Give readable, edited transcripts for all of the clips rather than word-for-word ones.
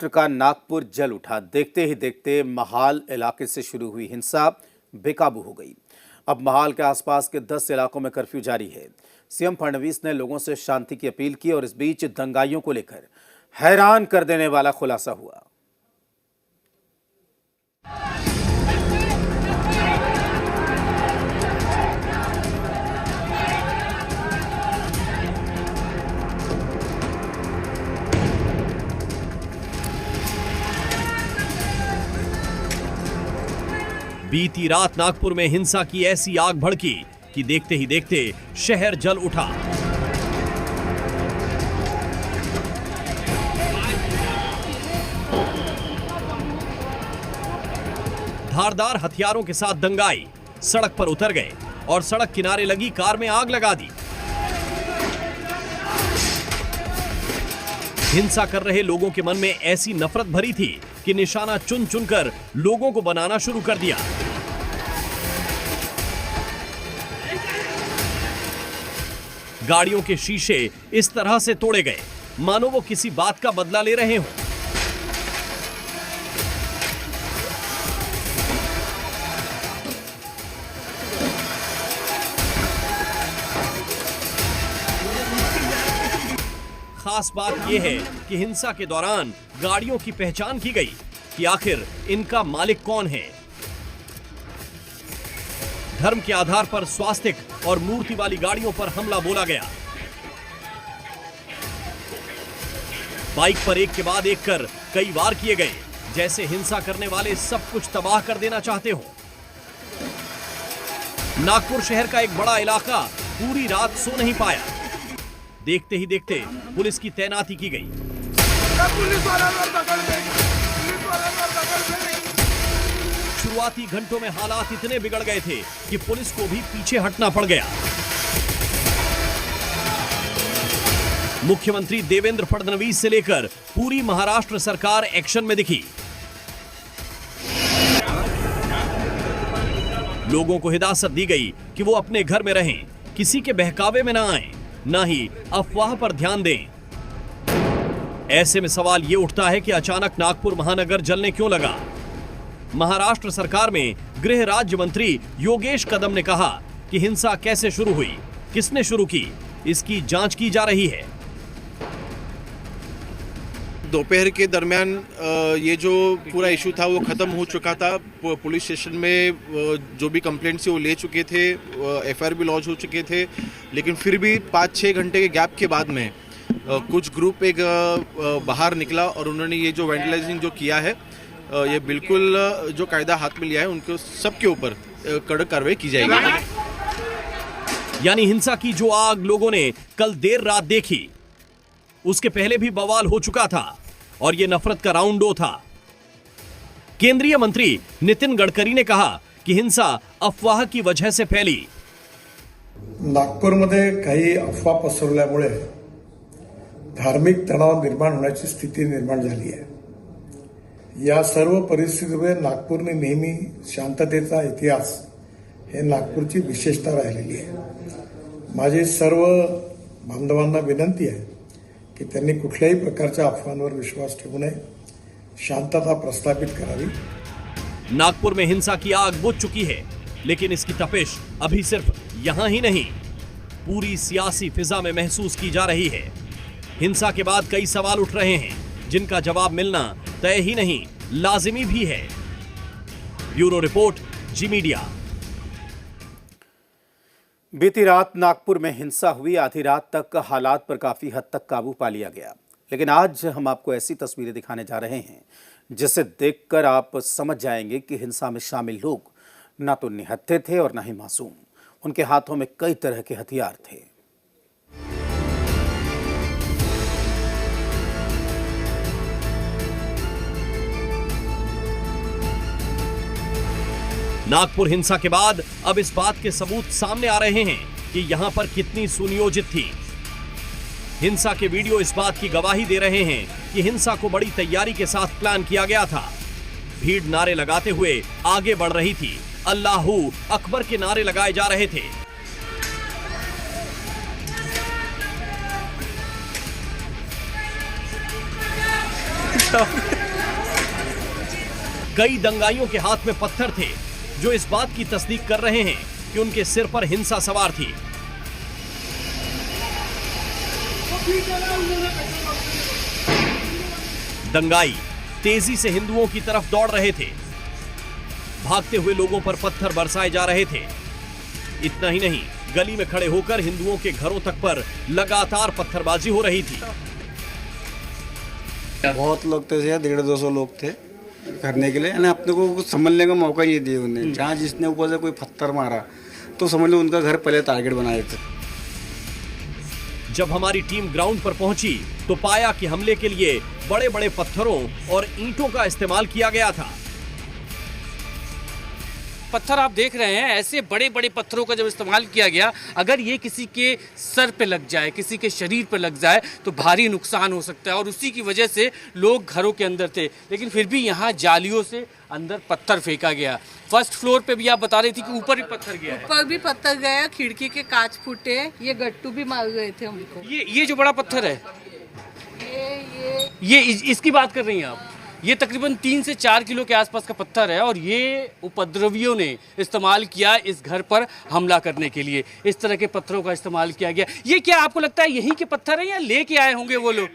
महाराष्ट्र का नागपुर जल उठा। देखते ही देखते महाल इलाके से शुरू हुई हिंसा बेकाबू हो गई। अब महाल के आसपास के 10 इलाकों में कर्फ्यू जारी है। सीएम फडणवीस ने लोगों से शांति की अपील की और इस बीच दंगाइयों को लेकर हैरान कर देने वाला खुलासा हुआ। बीती रात नागपुर में हिंसा की ऐसी आग भड़की कि देखते ही देखते शहर जल उठा। धारदार हथियारों के साथ दंगाई सड़क पर उतर गए और सड़क किनारे लगी कार में आग लगा दी। हिंसा कर रहे लोगों के मन में ऐसी नफरत भरी थी कि निशाना चुन चुनकर लोगों को बनाना शुरू कर दिया। गाड़ियों के शीशे इस तरह से तोड़े गए मानो वो किसी बात का बदला ले रहे हों। खास बात यह है कि हिंसा के दौरान गाड़ियों की पहचान की गई कि आखिर इनका मालिक कौन है। धर्म के आधार पर स्वास्तिक और मूर्ति वाली गाड़ियों पर हमला बोला गया। बाइक पर एक के बाद एक कर कई वार किए गए, जैसे हिंसा करने वाले सब कुछ तबाह कर देना चाहते हो। नागपुर शहर का एक बड़ा इलाका पूरी रात सो नहीं पाया। देखते ही देखते पुलिस की तैनाती की गई। शुरुआती घंटों में हालात इतने बिगड़ गए थे कि पुलिस को भी पीछे हटना पड़ गया। मुख्यमंत्री देवेंद्र फडणवीस से लेकर पूरी महाराष्ट्र सरकार एक्शन में दिखी। लोगों को हिदायत दी गई कि वो अपने घर में रहें, किसी के बहकावे में ना आएं, ना ही अफवाह पर ध्यान दें। ऐसे में सवाल ये उठता है कि अचानक नागपुर महानगर जलने क्यों लगा। महाराष्ट्र सरकार में गृह राज्य मंत्री योगेश कदम ने कहा कि हिंसा कैसे शुरू हुई, किसने शुरू की, इसकी जांच की जा रही है। दोपहर के दरमियान ये जो पूरा इशू था वो ख़त्म हो चुका था। पुलिस स्टेशन में जो भी कंप्लेंट से वो ले चुके थे, एफआईआर भी लॉन्च हो चुके थे, लेकिन फिर भी 5-6 घंटे के गैप के बाद में कुछ ग्रुप एक बाहर निकला और उन्होंने ये जो वैंडलाइजिंग जो किया है, ये बिल्कुल जो कायदा हाथ में लिया है उनको सबके ऊपर कड़क कार्रवाई की जाएगी। यानी हिंसा की जो आग लोगों ने कल देर रात देखी, उसके पहले भी बवाल हो चुका था और ये नफरत का राउंड 2 था। केंद्रीय मंत्री नितिन गडकरी ने कहा कि हिंसा अफवाह की वजह से फैली। नागपूरमध्ये काही अफवा पसरल्यामुळे धार्मिक तणाव निर्माण होण्याची स्थिती निर्माण झाली आहे। या सर्व परिस्थितीमुळे नागपूरने नेहमी शांततेचा इतिहास हे नागपूरची विशेषता राहिलेली आहे। माझी सर्व बांधवांना विनंती आहे कि त्यांनी कुठल्याही प्रकारच्या अफवांवर विश्वास ठेवू नये, शांतता प्रस्थापित करावी। नागपुर में हिंसा की आग बुझ चुकी है, लेकिन इसकी तपिश अभी सिर्फ यहां ही नहीं, पूरी सियासी फिजा में महसूस की जा रही है। हिंसा के बाद कई सवाल उठ रहे हैं जिनका जवाब मिलना तय ही नहीं, लाजिमी भी है। ब्यूरो रिपोर्ट, जी मीडिया। बीती रात नागपुर में हिंसा हुई। आधी रात तक हालात पर काफी हद तक काबू पा लिया गया, लेकिन आज हम आपको ऐसी तस्वीरें दिखाने जा रहे हैं जिसे देखकर आप समझ जाएंगे कि हिंसा में शामिल लोग ना तो निहत्थे थे और ना ही मासूम। उनके हाथों में कई तरह के हथियार थे। नागपुर हिंसा के बाद अब इस बात के सबूत सामने आ रहे हैं कि यहां पर कितनी सुनियोजित थी। हिंसा के वीडियो इस बात की गवाही दे रहे हैं कि हिंसा को बड़ी तैयारी के साथ प्लान किया गया था। भीड़ नारे लगाते हुए आगे बढ़ रही थी, अल्लाहू अकबर के नारे लगाए जा रहे थे। Stop. कई दंगाइयों के हाथ में पत्थर थे जो इस बात की तस्दीक कर रहे हैं कि उनके सिर पर हिंसा सवार थी। दंगाई तेजी से हिंदुओं की तरफ दौड़ रहे थे। भागते हुए लोगों पर पत्थर बरसाए जा रहे थे। इतना ही नहीं, गली में खड़े होकर हिंदुओं के घरों तक पर लगातार पत्थरबाजी हो रही थी। बहुत लोग थे, 150-200 लोग थे करने के लिए, यानी अपने को कुछ समझने का मौका ही नहीं दिया उन्हें। जहाँ जिसने ऊपर से कोई पत्थर मारा तो समझ लो उनका घर पहले टारगेट बनाए थे। जब हमारी टीम ग्राउंड पर पहुंची तो पाया कि हमले के लिए बड़े बड़े पत्थरों और ईंटों का इस्तेमाल किया गया था। पत्थर आप देख रहे हैं, ऐसे बड़े बड़े पत्थरों का जब इस्तेमाल किया गया, अगर ये किसी के सर पे लग जाए, किसी के शरीर पे लग जाए तो भारी नुकसान हो सकता है। और उसी की वजह से लोग घरों के अंदर थे, लेकिन फिर भी यहाँ जालियों से अंदर पत्थर फेंका गया। फर्स्ट फ्लोर पे भी आप बता रही थी कि ऊपर भी पत्थर गया है। ऊपर भी पत्थर गया, खिड़की के कांच फूटे, ये गट्टू भी मार गए थे हमको। ये जो बड़ा पत्थर है, ये इसकी बात कर रही हैं आप? ये तकरीबन 3 से 4 किलो के आसपास का पत्थर है और ये उपद्रवियों ने इस्तेमाल किया इस घर पर हमला करने के लिए। इस तरह के पत्थरों का इस्तेमाल किया गया। ये क्या आपको लगता है यहीं के पत्थर है या लेके आए होंगे वो लोग?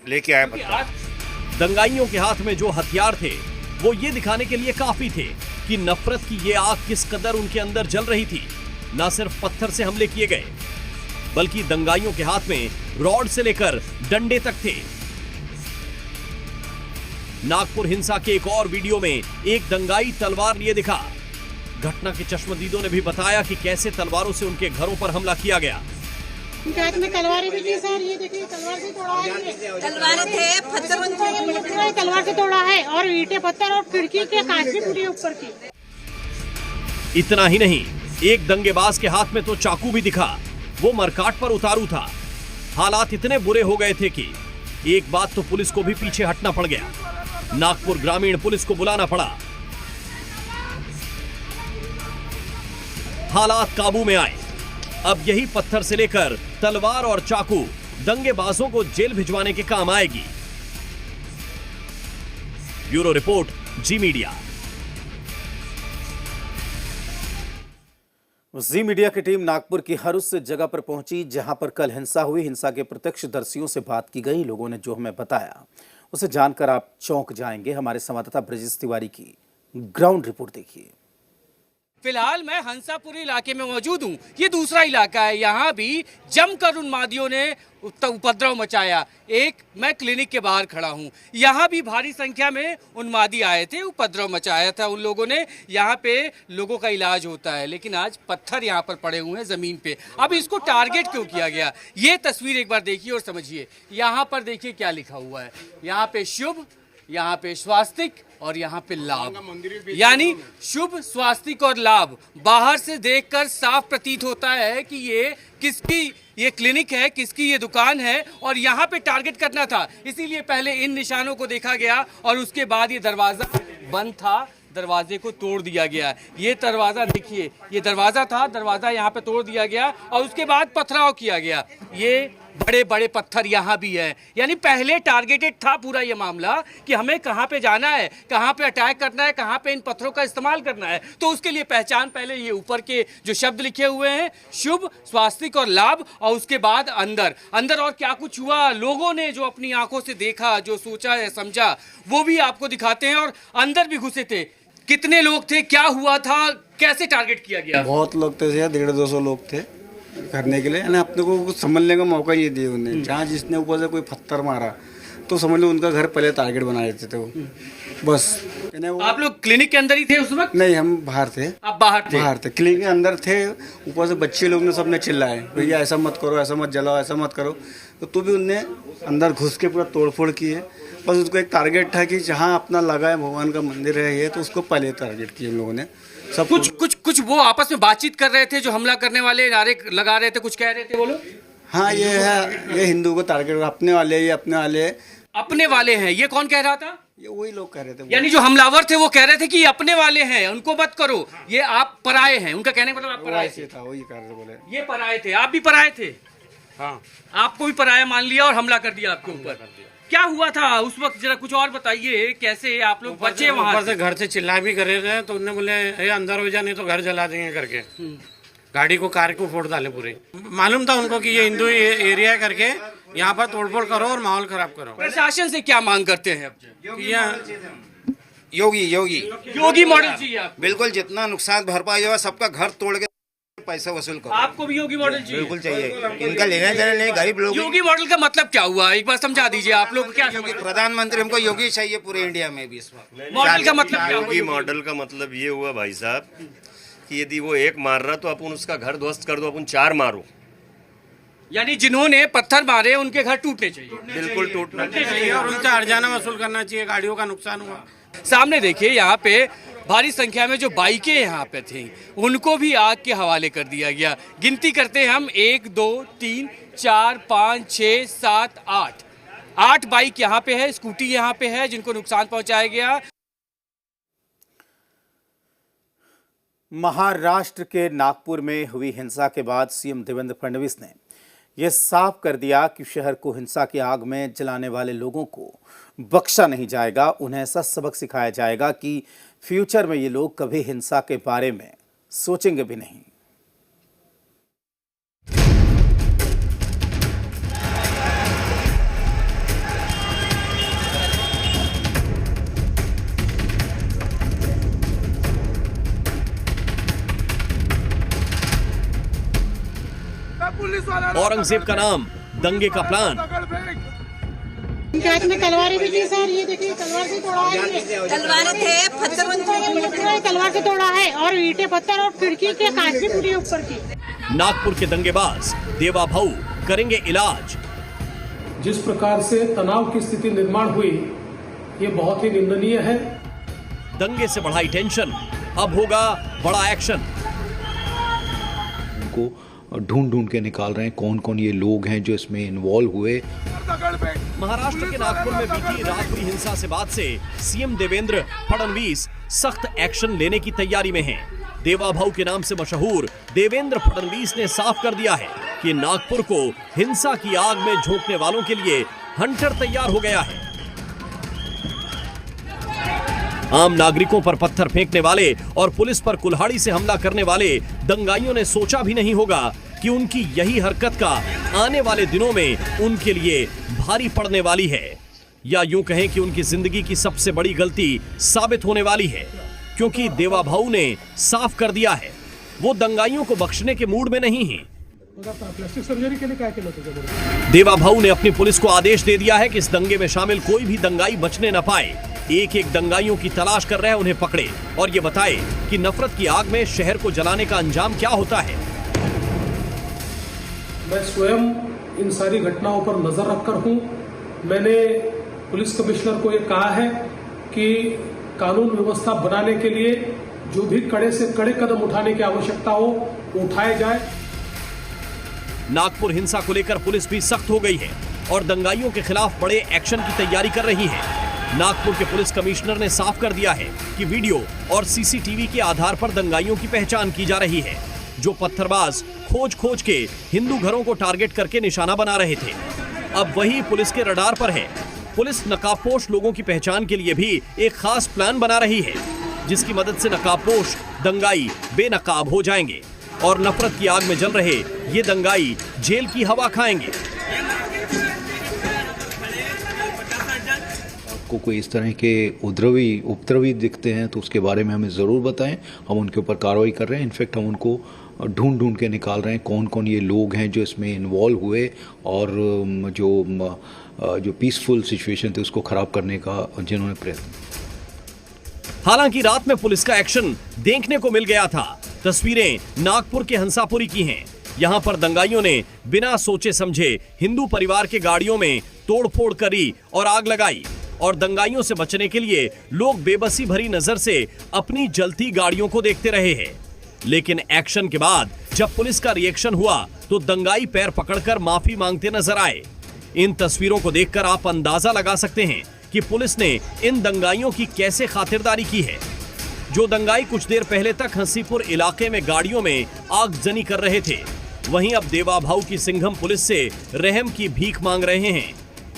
लेके आए पत्थर। दंगाइयों के हाथ में जो हथियार थे वो ये दिखाने के लिए काफी थे कि नफरत की ये आग किस कदर उनके अंदर जल रही थी। न सिर्फ पत्थर से हमले किए गए, बल्कि दंगाइयों के हाथ में रॉड से लेकर डंडे तक थे। नागपुर हिंसा के एक और वीडियो में एक दंगाई तलवार लिए दिखा। घटना के चश्मदीदों ने भी बताया कि कैसे तलवारों से उनके घरों पर हमला किया गया। उनके हाथ में तलवारें भी थी सर, ये देखिए तलवार से तोड़ा है। तलवारें थे, पत्थर तलवार से तोड़ा है और ईंटें पत्थर और खिड़की के कांच भी टूटी ऊपर की। इतना ही नहीं, एक दंगेबाज के हाथ में तो चाकू भी दिखा। वो मरकाट पर उतारू था। हालात इतने बुरे हो गए थे कि एक बात तो पुलिस को भी पीछे हटना पड़ गया। नागपुर ग्रामीण पुलिस को बुलाना पड़ा। हालात काबू में आए। अब यही पत्थर से लेकर तलवार और चाकू दंगेबाजों को जेल भिजवाने के काम आएगी। ब्यूरो रिपोर्ट, जी मीडिया। जी मीडिया की टीम नागपुर की हर उस जगह पर पहुंची जहां पर कल हिंसा हुई। हिंसा के प्रत्यक्षदर्शियों से बात की गई। लोगों ने जो हमें बताया उसे जानकर आप चौंक जाएंगे। हमारे संवाददाता ब्रजेश तिवारी की ग्राउंड रिपोर्ट देखिए। फिलहाल मैं हंसापुरी इलाके में मौजूद हूँ। ये दूसरा इलाका है। यहाँ भी जमकर उन्मादियों ने उपद्रव मचाया। मैं क्लिनिक के बाहर खड़ा हूँ। यहाँ भी भारी संख्या में उन्मादी आए थे, उपद्रव मचाया था उन लोगों ने। यहाँ पे लोगों का इलाज होता है, लेकिन आज पत्थर यहाँ पर पड़े हुए हैं जमीन पे। अब इसको टारगेट क्यों किया गया, ये तस्वीर एक बार देखिए और समझिए। यहाँ पर देखिए क्या लिखा हुआ है। यहाँ पे शुभ, यहाँ पे स्वास्तिक और यहाँ पे लाभ, यानी शुभ, स्वास्तिक और लाभ। बाहर से देखकर साफ प्रतीत होता है कि ये किसकी ये क्लिनिक है, किसकी ये दुकान है और यहाँ पे टारगेट करना था। इसीलिए पहले इन निशानों को देखा गया और उसके बाद ये दरवाजा बंद था, दरवाजे को तोड़ दिया गया। ये दरवाजा देखिए, ये दरवाजा था, दरवाजा यहाँ पे तोड़ दिया गया और उसके बाद पथराव किया गया। ये बड़े बड़े पत्थर यहाँ भी है, यानी पहले टारगेटेड था पूरा ये मामला कि हमें कहाँ पे जाना है, कहाँ पे अटैक करना है, कहाँ पे इन पत्थरों का इस्तेमाल करना है। तो उसके लिए पहचान पहले ये ऊपर के जो शब्द लिखे हुए हैं, शुभ, स्वास्तिक और लाभ, और उसके बाद अंदर और क्या कुछ हुआ, लोगों ने जो अपनी आंखों से देखा, जो सोचा है, समझा, वो भी आपको दिखाते हैं। और अंदर भी घुसे थे। कितने लोग थे, क्या हुआ था, कैसे टारगेट किया गया? बहुत लोग थे, 150-200 लोग थे करने के लिए, यानी अपने को कुछ समझने का मौका ही नहीं दिया उन्हें। जहाँ जिसने ऊपर से कोई पत्थर मारा तो समझ लो उनका घर पहले टारगेट बना देते थे वो, बस। आप लोग क्लिनिक के अंदर ही थे उस वक्त? नहीं, हम बाहर थे। आप बाहर थे? क्लिनिक के अंदर थे। ऊपर से बच्चे लोग ने सबने चिल्लाए, भैया ऐसा मत करो, ऐसा मत जलाओ, ऐसा मत करो। तो भी उनने अंदर घुस के पूरा तोड़फोड़ की है। बस उसको एक टारगेट था कि जहाँ अपना लगा है भगवान का मंदिर है ये, तो उसको पहले टारगेट किया हम लोगों ने। सब कुछ वो आपस में बातचीत कर रहे थे, जो हमला करने वाले नारे लगा रहे थे, कुछ कह रहे थे वो लोग? हाँ, ये है, ये हिंदू को टारगेट, अपने वाले, ये अपने वाले हैं। ये कौन कह रहा था? ये वही लोग कह रहे थे, यानी जो हमलावर थे वो कह रहे थे कि अपने वाले हैं, उनको मत करो, ये आप पराये हैं। उनका कहने का मतलब आप पराये थे। था वही कह रहे थे, बोले ये पराये थे। आप भी पराये थे? हाँ, आपको भी पराया मान लिया और हमला कर दिया आपके ऊपर। क्या हुआ था उस वक्त, जरा कुछ और बताइए, कैसे आप लोग बचे वहाँ ऊपर से घर से चिल्ला भी कर रहे थे, तो उन्होंने बोले ये अंदर हो जा नहीं तो घर जला देंगे करके, गाड़ी को, कार को फोड़ डाले पूरे। मालूम था उनको कि ये हिंदू एरिया करके यहाँ पर तोड़फोड़ करो और माहौल खराब करो। प्रशासन से क्या मांग करते हैं अब? योगी मॉडल चाहिए आपको? बिल्कुल, जितना नुकसान भरपाई हुआ सबका घर तोड़ के पैसा वसूल करो। आपको भी योगी मॉडल चाहिए? बिल्कुल चाहिए, इनका लेना देना नहीं, गरीब लोग। योगी मॉडल का मतलब क्या हुआ, एक बार समझा दीजिए। आप लोग क्या प्रधानमंत्री हमको योगी चाहिए पूरे इंडिया में भी। इस वक्त मॉडल का मतलब क्या? योगी मॉडल का मतलब ये हुआ भाई साहब कि यदि वो एक मार रहा तो अपन उसका घर ध्वस्त कर दो, अपन 4 मारो। यानी जिन्होंने पत्थर मारे उनके घर टूटने चाहिए। बिल्कुल टूटना चाहिए और उनसे हर्जाना वसूल करना चाहिए, गाड़ियों का नुकसान हुआ। सामने देखिए, यहाँ पे भारी संख्या में जो बाइकें यहाँ पे थी उनको भी आग के हवाले कर दिया गया। गिनती करते हैं हम, 1 2 3 4 5 6 7 8 बाइक यहाँ पे है, स्कूटी यहाँ पे है जिनको नुकसान पहुंचाया गया। महाराष्ट्र के नागपुर में हुई हिंसा के बाद सीएम देवेंद्र फडणवीस ने यह साफ कर दिया कि शहर को हिंसा की आग में जलाने वाले लोगों को बख्शा नहीं जाएगा। उन्हें ऐसा सबक सिखाया जाएगा कि फ्यूचर में ये लोग कभी हिंसा के बारे में सोचेंगे भी नहीं। औरंगजेब का नाम, दंगे का प्लान। इनके हाथ में तलवारें भी थी सर, ये देखिए तलवार से तोड़ा है। तलवारें थे, पत्थर तलवार से तोड़ा है और ईंटें पत्थर और खिड़की के कांच भी टूटी ऊपर की। नागपुर के दंगेबाज देवा भाऊ करेंगे इलाज। जिस प्रकार से तनाव की स्थिति निर्माण हुई, ये बहुत ही निंदनीय है। दंगे से बढ़ाई टेंशन, अब होगा बड़ा एक्शन। उनको ढूंढ के निकाल रहे हैं कौन कौन ये लोग हैं जो इसमें इन्वॉल्व हुए। महाराष्ट्र के नागपुर में बीती रात हुई हिंसा से बाद से सीएम देवेंद्र फडणवीस सख्त एक्शन लेने की तैयारी में हैं। देवा भाऊ के नाम से मशहूर देवेंद्र फडणवीस ने साफ कर दिया है कि नागपुर को हिंसा की आग में झोंकने वालों के लिए हंटर तैयार हो गया है। आम नागरिकों पर पत्थर फेंकने वाले और पुलिस पर कुल्हाड़ी से हमला करने वाले दंगाइयों ने सोचा भी नहीं होगा कि उनकी यही हरकत का आने वाले दिनों में उनके लिए भारी पड़ने वाली है, या यूं कहें कि उनकी जिंदगी की सबसे बड़ी गलती साबित होने वाली है, क्योंकि देवा भाऊ ने साफ कर दिया है वो दंगाइयों को बख्शने के मूड में नहीं है। प्लास्टिक सर्जरी के लिए क्या केलं होतं? देवा भाऊ ने अपनी पुलिस को आदेश दे दिया है कि इस दंगे में शामिल कोई भी दंगाई बचने न पाए। एक एक दंगाइयों की तलाश कर रहे हैं, उन्हें पकड़े और ये बताए कि नफरत की आग में शहर को जलाने का अंजाम क्या होता है। मैं स्वयं इन सारी घटनाओं पर नजर रखकर हूं। मैंने पुलिस कमिश्नर को ये कहा है कि कानून व्यवस्था बनाने के लिए जो भी कड़े से कड़े कदम उठाने की आवश्यकता हो वो उठाए जाए। नागपुर हिंसा को लेकर पुलिस भी सख्त हो गई है और दंगाइयों के खिलाफ बड़े एक्शन की तैयारी कर रही है। नागपुर के पुलिस कमिश्नर ने साफ कर दिया है कि वीडियो और सीसीटीवी के आधार पर दंगाइयों की पहचान की जा रही है, जो पत्थरबाज खोज के हिंदू घरों को टारगेट करके निशाना बना रहे थे। अब वही पुलिस के रडार पर है। पुलिस नकाबपोश लोगों की पहचान के लिए भी एक खास प्लान बना रही है, जिसकी मदद से नकाबपोश दंगाई बेनकाब हो जाएंगे और नफरत की आग में जल रहे ये दंगाई जेल की हवा खाएंगे। आपको कोई इस तरह के उपद्रवी दिखते हैं तो उसके बारे में हमें ज़रूर बताएं, हम उनके ऊपर कार्रवाई कर रहे हैं। इनफैक्ट हम उनको ढूंढ के निकाल रहे हैं कौन कौन ये लोग हैं जो इसमें इन्वॉल्व हुए और जो पीसफुल सिचुएशन थी उसको ख़राब करने का जिन्होंने प्रयत्न। हालांकि रात में पुलिस का एक्शन देखने को मिल गया था। तस्वीरें नागपुर के हंसापुरी की हैं। यहां पर दंगाइयों ने बिना सोचे समझे हिंदू परिवार के गाड़ियों में तोड़फोड़ करी और आग लगाई, और दंगाइयों से बचने के लिए लोग बेबसी भरी नजर से अपनी जलती गाड़ियों को देखते रहे हैं। लेकिन एक्शन के बाद जब पुलिस का रिएक्शन हुआ तो दंगाई पैर पकड़कर माफी मांगते नजर आए। इन तस्वीरों को देखकर आप अंदाजा लगा सकते हैं कि पुलिस ने इन दंगाइयों की कैसे खातिरदारी की है। जो दंगाई कुछ देर पहले तक हंसीपुर इलाके में गाड़ियों में आगजनी कर रहे थे, वहीं अब देवा भाऊ की सिंघम पुलिस से रहम की भीख मांग रहे हैं।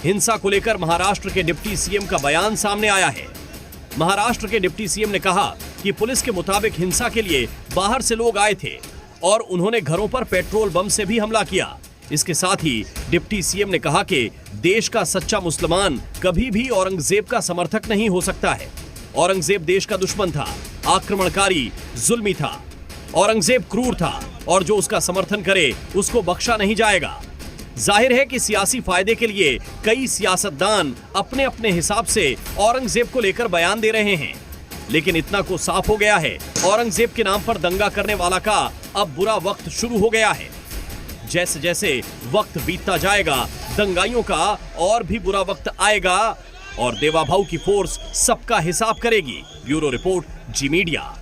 हिंसा को लेकर महाराष्ट्र के डिप्टी सीएम का बयान सामने आया है। महाराष्ट्र के डिप्टी सीएम ने कहा कि पुलिस के मुताबिक हिंसा के लिए बाहर से लोग आए थे और उन्होंने घरों पर पेट्रोल बम से भी हमला किया। इसके साथ ही डिप्टी सीएम ने कहा कि देश का सच्चा मुसलमान कभी भी औरंगजेब का समर्थक नहीं हो सकता है। औरंगजेब देश का दुश्मन था, आक्रमणकारी, जुल्मी था। औरंगजेब क्रूर था और जो उसका समर्थन करे उसको बख्शा नहीं जाएगा। जाहिर है कि सियासी फायदे के लिए कई सियासतदान अपने अपने हिसाब से औरंगजेब को लेकर बयान दे रहे हैं, लेकिन इतना को साफ हो गया है, औरंगजेब के नाम पर दंगा करने वाला का अब बुरा वक्त शुरू हो गया है। जैसे जैसे वक्त बीतता जाएगा, दंगाइयों का और भी बुरा वक्त आएगा और देवा भाऊ की फोर्स सबका हिसाब करेगी। ब्यूरो रिपोर्ट, जी मीडिया।